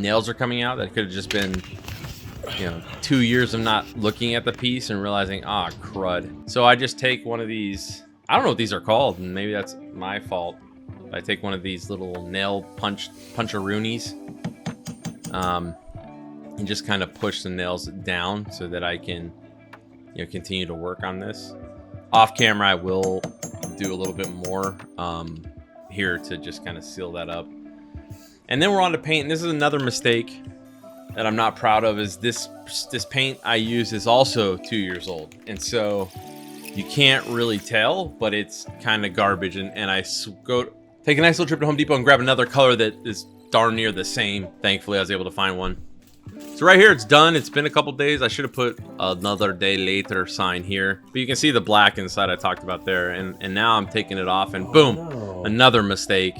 nails are coming out. That could have just been, you know, 2 years of not looking at the piece and realizing, ah, crud. So I just take one of these, I don't know what these are called, and maybe that's my fault. I take one of these little nail puncharoonies, and just kind of push the nails down so that I can, you know, continue to work on this. Off camera, I will do a little bit more here to just kind of seal that up. And then we're on to paint. And this is another mistake that I'm not proud of, is this paint I use is also 2 years old. And so you can't really tell, but it's kind of garbage. And I go take a nice little trip to Home Depot and grab another color that is darn near the same. Thankfully, I was able to find one. So right here, it's done. It's been a couple days. I should have put another day later sign here. But you can see the black inside I talked about there. And now I'm taking it off, and boom, another mistake.